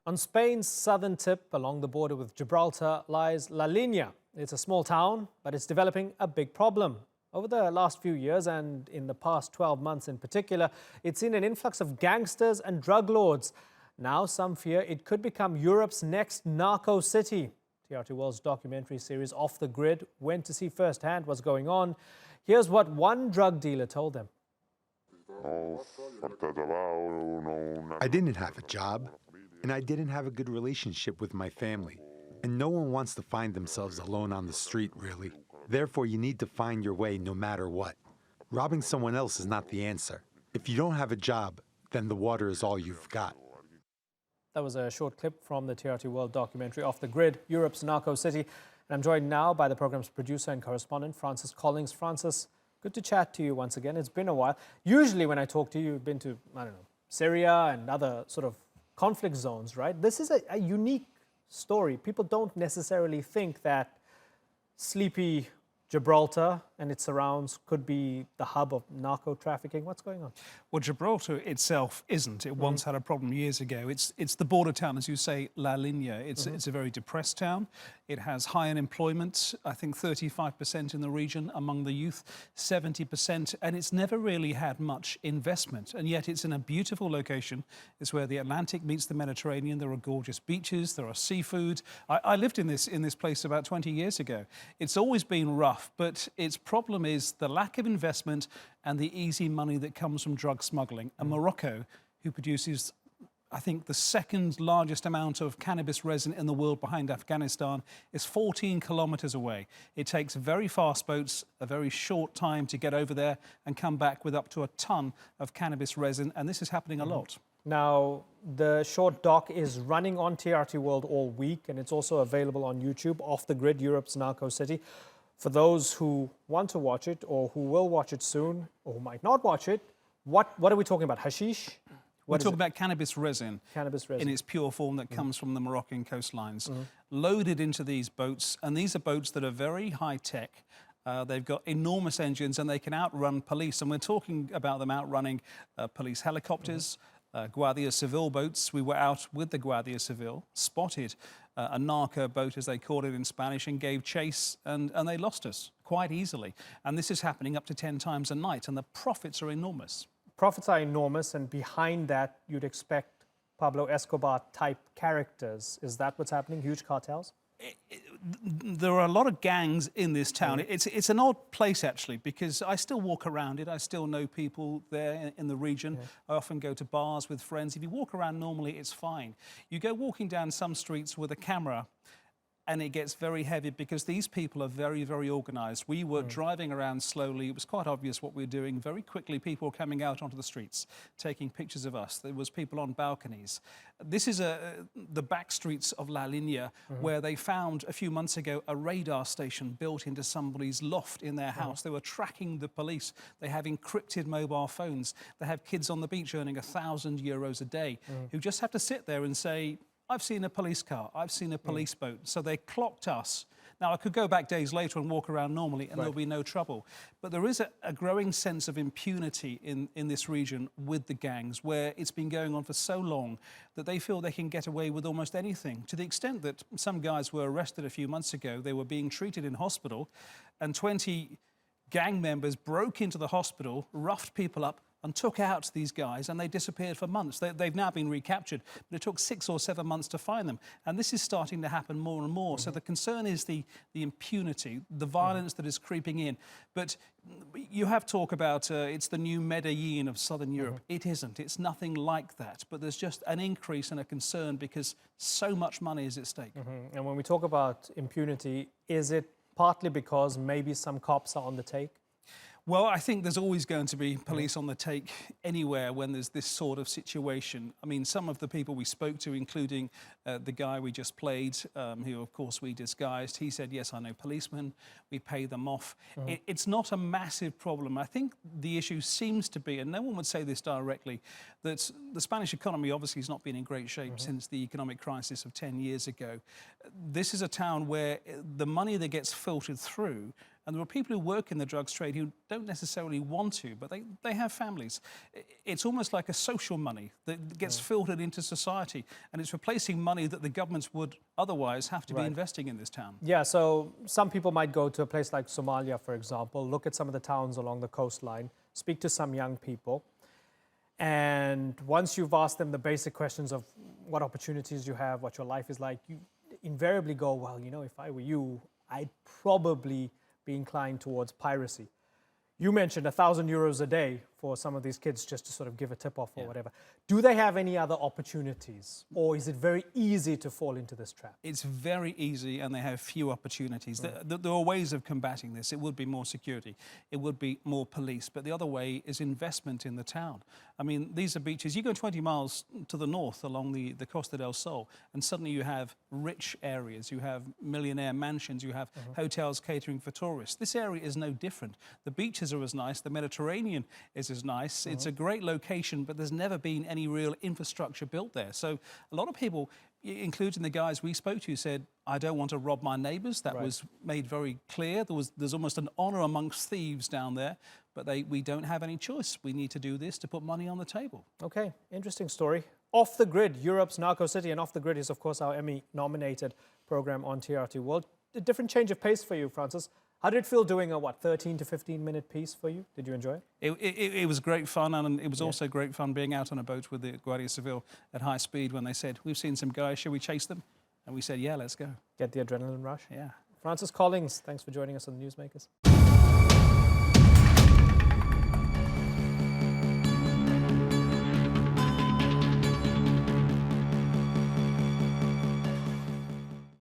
On Spain's southern tip, along the border with Gibraltar, lies La Linea. It's a small town, but it's developing a big problem. Over the last few years, and in the past 12 months in particular, it's seen an influx of gangsters and drug lords. Now some fear it could become Europe's next narco city. TRT World's documentary series Off the Grid went to see firsthand what's going on. Here's what one drug dealer told them. I didn't have a job, and I didn't have a good relationship with my family. And no one wants to find themselves alone on the street, really. Therefore, you need to find your way no matter what. Robbing someone else is not the answer. If you don't have a job, then the water is all you've got. That was a short clip from the TRT World documentary Off the Grid, Europe's Narco City. And I'm joined now by the program's producer and correspondent, Francis Collings. Francis, good to chat to you once again. It's been a while. Usually when I talk to you, you've been to, Syria and other sort of conflict zones, right? This is a unique story. People don't necessarily think that sleepy Gibraltar and its surrounds could be the hub of narco trafficking. What's going on? Well, Gibraltar itself isn't. It once had a problem years ago. It's the border town, as you say, La Linea. It's a very depressed town. It has high unemployment, I think 35% in the region among the youth, 70%, and it's never really had much investment. And yet it's in a beautiful location. It's where the Atlantic meets the Mediterranean. There are gorgeous beaches, there are seafood. I lived in this place about 20 years ago. It's always been rough, but its problem is the lack of investment and the easy money that comes from drug smuggling. And Morocco, who produces, I think, the second largest amount of cannabis resin in the world behind Afghanistan, is 14 kilometers away. It takes very fast boats, a very short time to get over there and come back with up to a ton of cannabis resin. And this is happening a lot. Now, the short doc is running on TRT World all week, and it's also available on YouTube, Off the Grid, Europe's Narco City. For those who want to watch it or who will watch it soon or who might not watch it, what are we talking about? Hashish? We're talking about cannabis resin. Cannabis resin. In its pure form that comes from the Moroccan coastlines, loaded into these boats. And these are boats that are very high tech. They've got enormous engines and they can outrun police. And we're talking about them outrunning police helicopters, Guardia Civil boats. We were out with the Guardia Civil, spotted a narco boat, as they call it in Spanish, and gave chase, and they lost us quite easily. And this is happening up to 10 times a night, and the profits are enormous. Profits are enormous, and behind that, you'd expect Pablo Escobar-type characters. Is that what's happening? Huge cartels? There are a lot of gangs in this town. It's an odd place, actually, because I still walk around it. I still know people there in the region. I often go to bars with friends. If you walk around normally, it's fine. You go walking down some streets with a camera, and it gets very heavy because these people are very, very organised. We were driving around slowly. It was quite obvious what we were doing. Very quickly, people were coming out onto the streets, taking pictures of us. There was people on balconies. This is the back streets of La Linea, where they found a few months ago a radar station built into somebody's loft in their house. They were tracking the police. They have encrypted mobile phones. They have kids on the beach earning €1,000 a day who just have to sit there and say, I've seen a police car, I've seen a police boat. So they clocked us. Now, I could go back days later and walk around normally and there'll be no trouble. But there is a growing sense of impunity in this region with the gangs, where it's been going on for so long that they feel they can get away with almost anything, to the extent that some guys were arrested a few months ago. They were being treated in hospital, and 20 gang members broke into the hospital, roughed people up, and took out these guys, and they disappeared for months. They've now been recaptured, but it took 6 or 7 months to find them. And this is starting to happen more and more. So the concern is the impunity, the violence that is creeping in. But you have talk about it's the new Medellin of Southern Europe. It isn't. It's nothing like that. But there's just an increase and a concern because so much money is at stake. And when we talk about impunity, is it partly because maybe some cops are on the take? Well, I think there's always going to be police on the take anywhere when there's this sort of situation. I mean, some of the people we spoke to, including the guy we just played, who, of course, we disguised, he said, yes, I know policemen, we pay them off. It's not a massive problem. I think the issue seems to be, and no one would say this directly, that the Spanish economy obviously has not been in great shape since the economic crisis of 10 years ago. This is a town where the money that gets filtered through And there are people who work in the drugs trade who don't necessarily want to, but they have families. It's almost like a social money that gets filtered into society, and it's replacing money that the governments would otherwise have to be investing in this town. Yeah, so some people might go to a place like Somalia, for example, look at some of the towns along the coastline, speak to some young people, and once you've asked them the basic questions of what opportunities you have, what your life is like, you invariably go, well, you know, if I were you, I'd probably be inclined towards piracy. You mentioned €1,000 a day for some of these kids just to sort of give a tip-off or whatever. Do they have any other opportunities, or is it very easy to fall into this trap? It's very easy, and they have few opportunities. There are ways of combating this. It would be more security. It would be more police. But the other way is investment in the town. I mean, these are beaches. You go 20 miles to the north along the Costa del Sol, and suddenly you have rich areas. You have millionaire mansions. You have hotels catering for tourists. This area is no different. The beaches are as nice. The Mediterranean is as nice. It's a great location, but there's never been any real infrastructure built there. So a lot of people, including the guys we spoke to, said, I don't want to rob my neighbours. That was made very clear. There's almost an honour amongst thieves down there, but we don't have any choice. We need to do this to put money on the table. Okay, interesting story. Off the Grid, Europe's Narco City, and Off the Grid is, of course, our Emmy-nominated program on TRT World. A different change of pace for you, Francis. How did it feel doing a, 13 to 15-minute piece for you? Did you enjoy it? It was great fun, and it was also great fun being out on a boat with the Guardia Civil at high speed when they said, we've seen some guys, shall we chase them? And we said, yeah, let's go. Get the adrenaline rush? Yeah. Francis Collings, thanks for joining us on the Newsmakers.